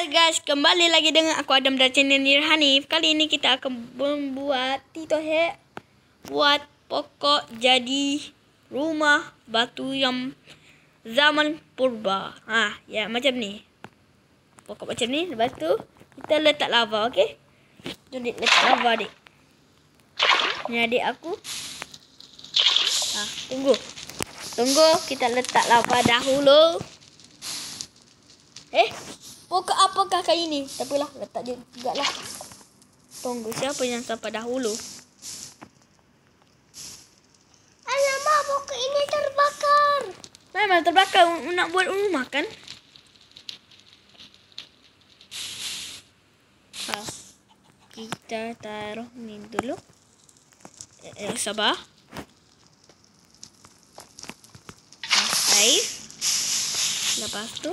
Hai guys, kembali lagi dengan aku Adam dari channel Nirhanif. Kali ini kita akan membuat buat pokok jadi rumah batu yang zaman purba. Ya macam ni. Pokok macam ni, lepas tu kita letak lava, okey? Jadi letak lava adik. Ni adik aku. Tunggu, kita letak lava dahulu. Pokok apakah kali ini? Tak apalah, letak dia juga lah. Tunggu siapa yang sampai dahulu. Alamak, pokok ini terbakar. Memang terbakar nak buat rumah kan? Kita taruh ni dulu. Sabar. Air. Lepas tu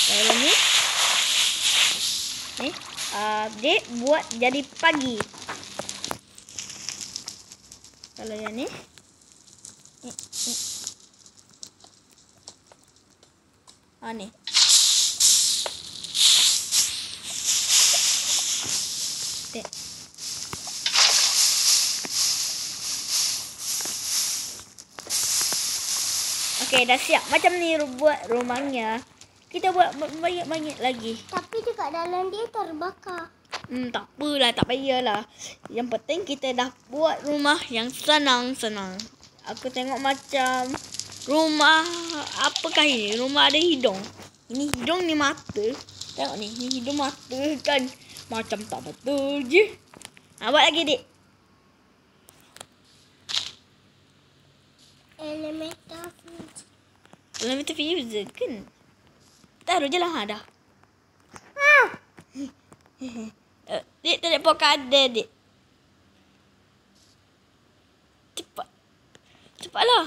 air ni. Dek buat jadi pagi. Kalau yang ni. Ni. Dek. Okey, dah siap. Macam ni buat rumahnya. Kita buat banyak-banyak lagi. Tapi dekat dalam dia terbakar. Tak apalah, tak payahlah. Yang penting kita dah buat rumah yang senang-senang. Aku tengok macam rumah apakah ini? Rumah ada hidung. Ini hidung, ni mata. Tengok ni hidung mata kan. Macam tak betul je. Buat lagi dik. Elemental fuse kan? Taruh je lah dah. Dik, tak ada pokok ada dik. Cepatlah.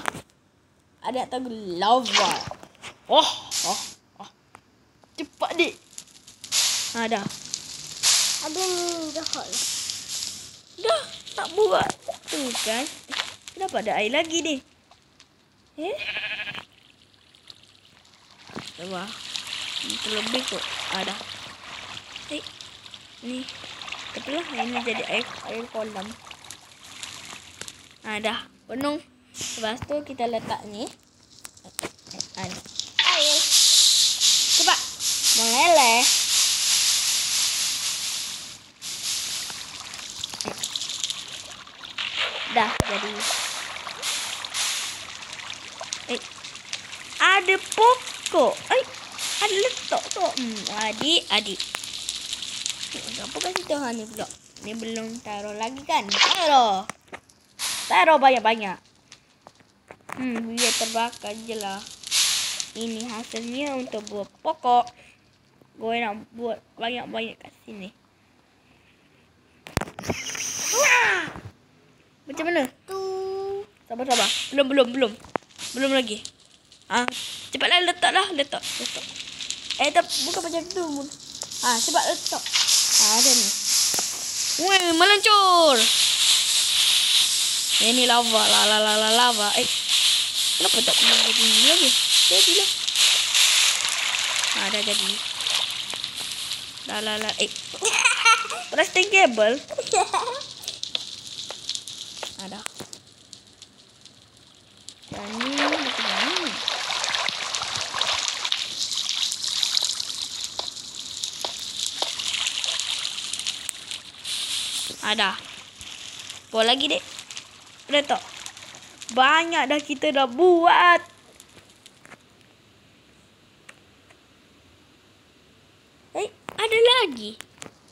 Ada tahu lava. Cepat dik. Dah. Ada ni jahat lah. Dah, tak buat. Tu kan. Kenapa ada air lagi dik? Coba. Terlebih kot. Dah. Ni. Kebetulah ini jadi air kolam. Dah. Penuh. Lepas tu kita letak ni. Air. Cepat. Meleleh. Dah jadi. Ada pokok. Ada letak tu. Adik. Apa kasih Tuhan ni pula? Ni belum taruh lagi kan? Taruh banyak-banyak. Biar terbakar je lah. Ini hasilnya untuk buat pokok. Gue nak buat banyak-banyak kat sini. Macam mana? Sabar. Belum lagi. Cepatlah letak. Bukan macam tu. Cepat letak. Ada ni. Weh, meluncur. Ini lava. Lava. Kenapa tak punya begini lagi? Jadilah. Dah jadi. Dah. Plastik kabel. Dah. Dan ni macam ni. Dah. Buat lagi dek. Udah tak? Banyak dah kita dah buat. Ada lagi.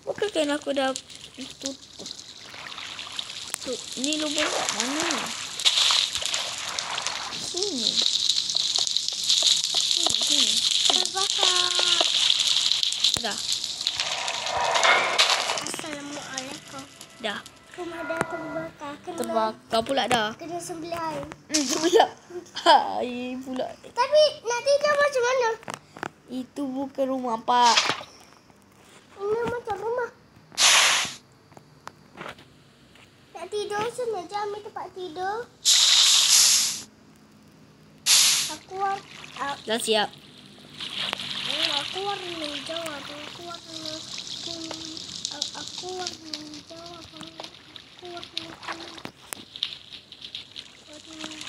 Bukankah aku dah tutup? Ni lubang kat mana? Sini. Terbakar. Dah. Assalamualaikum. Dah. Rumah dah terbakar. Terbakar pula dah. Kena sembelah air. Sembelah. Air pula. Tapi nak tidur macam mana? Itu bukan rumah pak. Ini macam rumah. Nak tidur sana je, ambil tempat tidur. Aku war. Dah siap. Aku warna hijau. Aku warna kuning. Aku warna hijau. Aku warna kuning.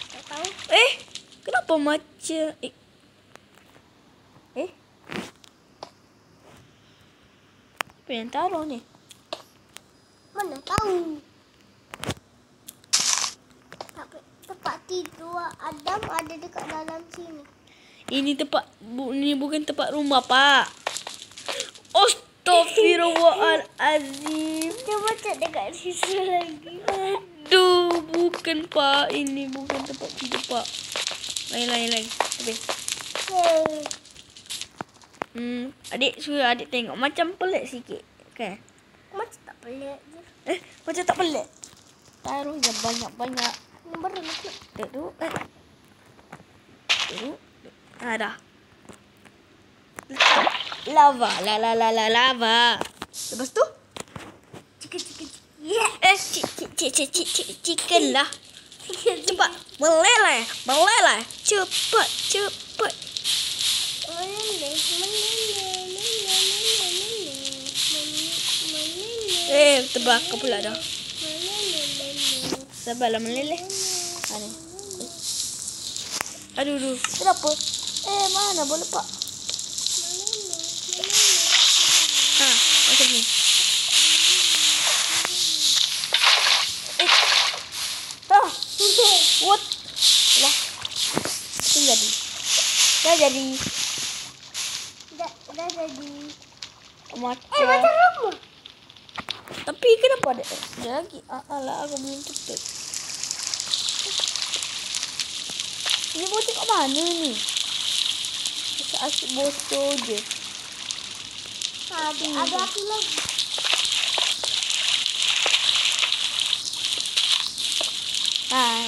Tak tahu. Kenapa macam apa yang taruh ni? Mana tahu. Tempat tidur Adam ada dekat dalam sini. Ini ini bukan tempat rumah, Pak. Astaghfirullahalazim. Cuba cek dekat situ lagi. Aduh, bukan, Pak. Ini bukan tempat tidur, Pak. Lain. Habis. Adik suruh adik tengok macam pelik sikit, kan? Macam tak pelik je. Macam tak pelik. Taruh je banyak-banyak. Ini baru lagi. Duduk. Duduk. Dah. Letak lava. Lava. Lepas tu? Chicken lah. Cepat. Meleleh. Cepat. Terbakar pula dah. Sabarlah meleleh. Aduh. Kenapa? Mana boleh, Pak? Macam ni. What? Lah. Itu jadi. Dah jadi. Macam rumah. Tapi kenapa ada lagi? Alah, aku belum tutup. Ini bocor kat mana ni? Asyik bocor je. Ada api lagi.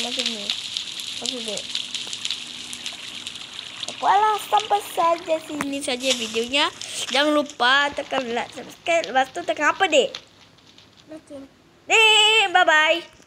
Macam ni. Okey. Apalah, sampai saja sini saja videonya. Jangan lupa tekan like, subscribe. Lepas tu tekan apa, Dek? Loceng. Bye-bye.